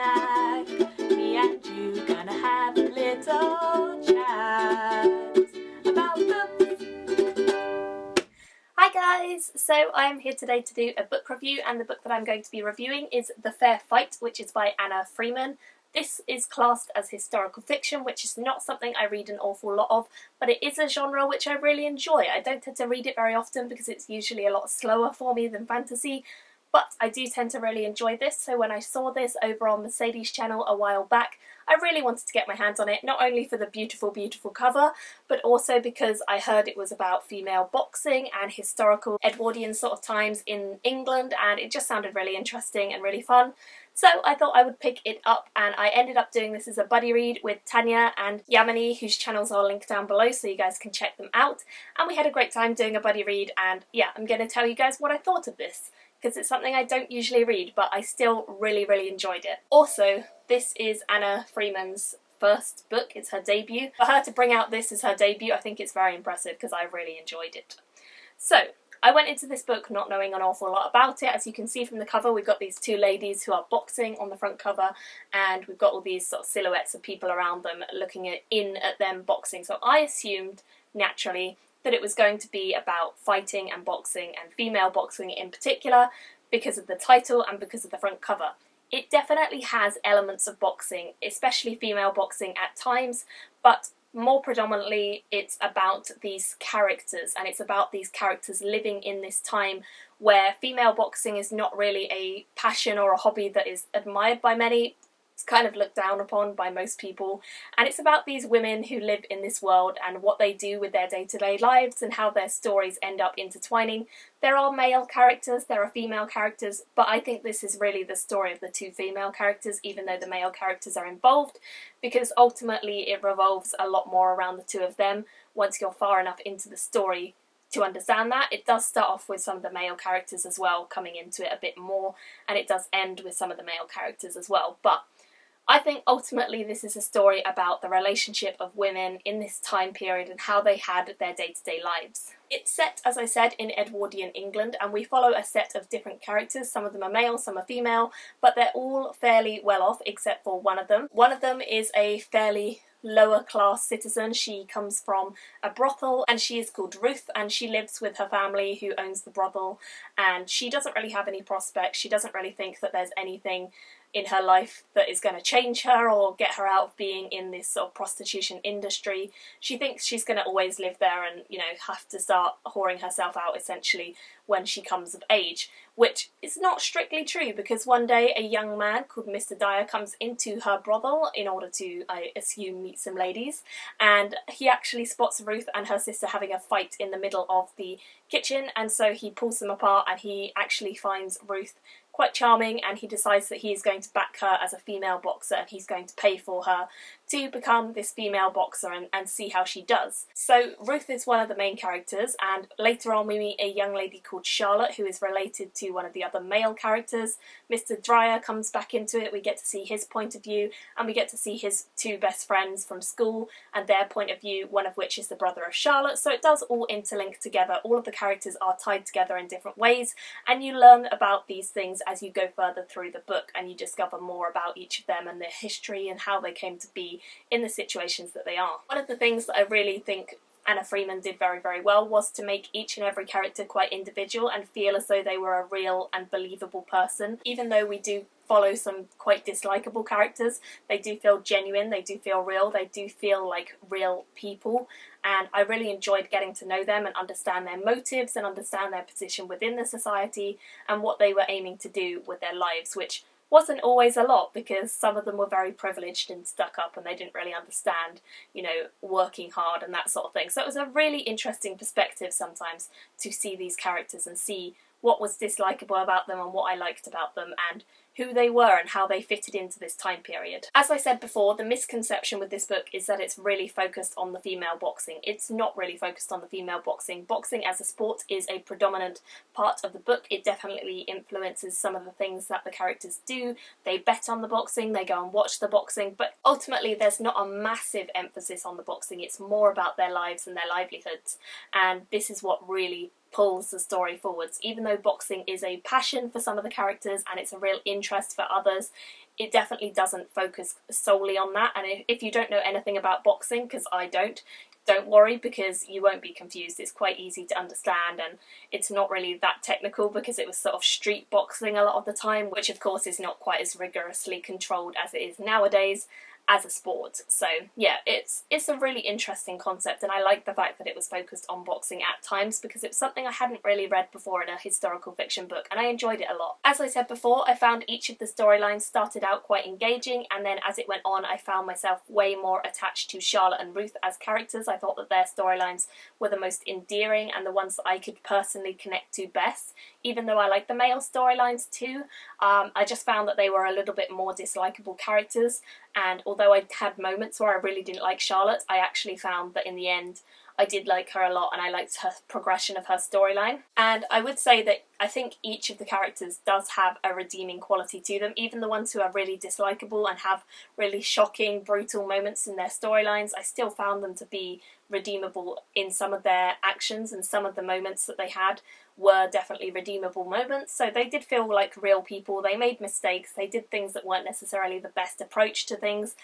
snack. Me and you gonna have a little chat about books. Hi guys! So I'm here today to do a book review, and the book that I'm going to be reviewing is The Fair Fight, which is by Anna Freeman. This is classed as historical fiction, which is not something I read an awful lot of, but it is a genre which I really enjoy. I don't tend to read it very often because it's usually a lot slower for me than fantasy, but I do tend to really enjoy this, so when I saw this over on Mercedes' channel a while back, I really wanted to get my hands on it, not only for the beautiful, beautiful cover, but also because I heard it was about female boxing and historical Edwardian sort of times in England, and it just sounded really interesting and really fun. So I thought I would pick it up, and I ended up doing this as a buddy read with Tanya and Yamini, whose channels are linked down below so you guys can check them out. And we had a great time doing a buddy read, and yeah, I'm going to tell you guys what I thought of this, because it's something I don't usually read, but I still really, really enjoyed it. Also, this is Anna Freeman's first book. It's her debut. For her to bring out this as her debut, I think it's very impressive because I really enjoyed it. So, I went into this book not knowing an awful lot about it. As you can see from the cover, we've got these two ladies who are boxing on the front cover, and we've got all these sort of silhouettes of people around them looking at them boxing. So I assumed, naturally, that it was going to be about fighting and boxing, and female boxing in particular, because of the title and because of the front cover. It definitely has elements of boxing, especially female boxing at times, but more predominantly it's about these characters, and it's about these characters living in this time where female boxing is not really a passion or a hobby that is admired by many. It's kind of looked down upon by most people, and it's about these women who live in this world and what they do with their day-to-day lives and how their stories end up intertwining. There are male characters, there are female characters, but I think this is really the story of the two female characters, even though the male characters are involved, because ultimately it revolves a lot more around the two of them once you're far enough into the story to understand that. It does start off with some of the male characters as well coming into it a bit more, and it does end with some of the male characters as well, but I think ultimately this is a story about the relationship of women in this time period and how they had their day-to-day lives. It's set, as I said, in Edwardian England, and we follow a set of different characters. Some of them are male, some are female, but they're all fairly well off except for one of them. One of them is a fairly lower class citizen. She comes from a brothel, and she is called Ruth, and she lives with her family who owns the brothel, and she doesn't really have any prospects. She doesn't really think that there's anything in her life that is going to change her or get her out of being in this sort of prostitution industry. She thinks she's going to always live there and, you know, have to start whoring herself out essentially when she comes of age, which is not strictly true, because one day a young man called Mr. Dyer comes into her brothel in order to, I assume, meet some ladies, and he actually spots Ruth and her sister having a fight in the middle of the kitchen, and so he pulls them apart, and he actually finds Ruth quite charming, and he decides that he is going to back her as a female boxer, and he's going to pay for her to become this female boxer and see how she does. So Ruth is one of the main characters, and later on we meet a young lady called Charlotte who is related to one of the other male characters. Mr. Dyer comes back into it, we get to see his point of view, and we get to see his two best friends from school and their point of view, one of which is the brother of Charlotte, so it does all interlink together. All of the characters are tied together in different ways, and you learn about these things as you go further through the book, and you discover more about each of them and their history and how they came to be in the situations that they are. One of the things that I really think Anna Freeman did very, very well was to make each and every character quite individual and feel as though they were a real and believable person. Even though we do follow some quite dislikable characters, they do feel genuine, they do feel real, they do feel like real people, and I really enjoyed getting to know them and understand their motives and understand their position within the society and what they were aiming to do with their lives, which wasn't always a lot, because some of them were very privileged and stuck up and they didn't really understand, you know, working hard and that sort of thing. So it was a really interesting perspective sometimes to see these characters and see what was dislikable about them and what I liked about them, and who they were and how they fitted into this time period. As I said before, the misconception with this book is that it's really focused on the female boxing. It's not really focused on the female boxing. Boxing as a sport is a predominant part of the book. It definitely influences some of the things that the characters do. They bet on the boxing, they go and watch the boxing, but ultimately there's not a massive emphasis on the boxing. It's more about their lives and their livelihoods, and this is what really pulls the story forwards. Even though boxing is a passion for some of the characters and it's a real interest for others, it definitely doesn't focus solely on that. And if you don't know anything about boxing, because I don't worry, because you won't be confused. It's quite easy to understand, and it's not really that technical because it was sort of street boxing a lot of the time, which of course is not quite as rigorously controlled as it is nowadays as a sport. So yeah, it's a really interesting concept, and I like the fact that it was focused on boxing at times because it's something I hadn't really read before in a historical fiction book, and I enjoyed it a lot. As I said before, I found each of the storylines started out quite engaging, and then as it went on I found myself way more attached to Charlotte and Ruth as characters. I thought that their storylines were the most endearing and the ones that I could personally connect to best. Even though I like the male storylines too, I just found that they were a little bit more dislikable characters, and although I had moments where I really didn't like Charlotte, I actually found that in the end I did like her a lot, and I liked her progression of her storyline. And I would say that I think each of the characters does have a redeeming quality to them. Even the ones who are really dislikable and have really shocking, brutal moments in their storylines, I still found them to be redeemable in some of their actions, and some of the moments that they had were definitely redeemable moments. So they did feel like real people. They made mistakes, they did things that weren't necessarily the best approach to things,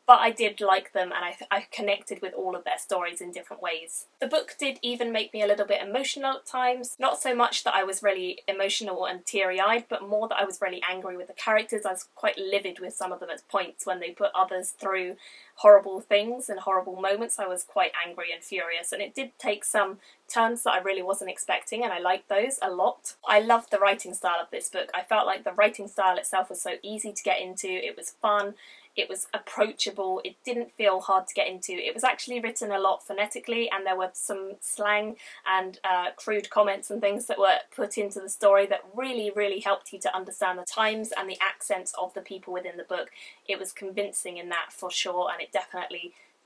but I did like them, and I connected with all of their stories in different ways. The book did even make me a little bit emotional at times. Not so much that I was really emotional and teary-eyed, but more that I was really angry with the characters. I was quite livid with some of them at points when they put others through horrible things and horrible moments. I was quite angry and furious, and it did take some turns that I really wasn't expecting, and I liked those a lot. I loved the writing style of this book. I felt like the writing style itself was so easy to get into. It was fun, it was approachable, it didn't feel hard to get into. It was actually written a lot phonetically, and there were some slang and crude comments and things that were put into the story that really helped you to understand the times and the accents of the people within the book. It was convincing in that for sure, and it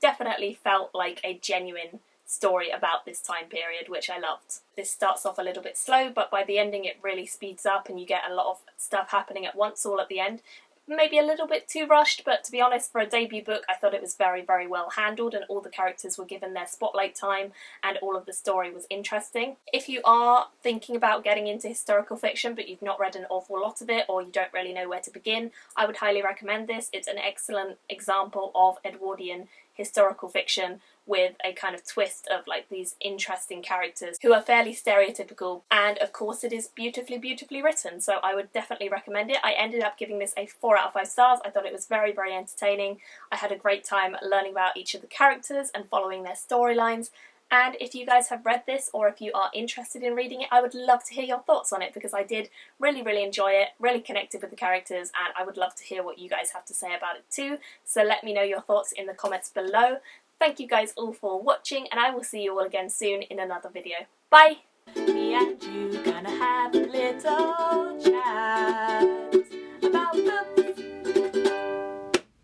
definitely felt like a genuine story about this time period, which I loved. This starts off a little bit slow, but by the ending it really speeds up and you get a lot of stuff happening at once all at the end. Maybe a little bit too rushed, but to be honest, for a debut book I thought it was very well handled, and all the characters were given their spotlight time and all of the story was interesting. If you are thinking about getting into historical fiction but you've not read an awful lot of it, or you don't really know where to begin, I would highly recommend this. It's an excellent example of Edwardian historical fiction with a kind of twist of like these interesting characters who are fairly stereotypical, and of course it is beautifully written, so I would definitely recommend it. I ended up giving this a 4 out of 5 stars. I thought it was very entertaining. I had a great time learning about each of the characters and following their storylines. And if you guys have read this, or if you are interested in reading it, I would love to hear your thoughts on it, because I did really enjoy it, really connected with the characters, and I would love to hear what you guys have to say about it too. So let me know your thoughts in the comments below. Thank you guys all for watching, and I will see you all again soon in another video. Bye! Me and you gonna have a little chat.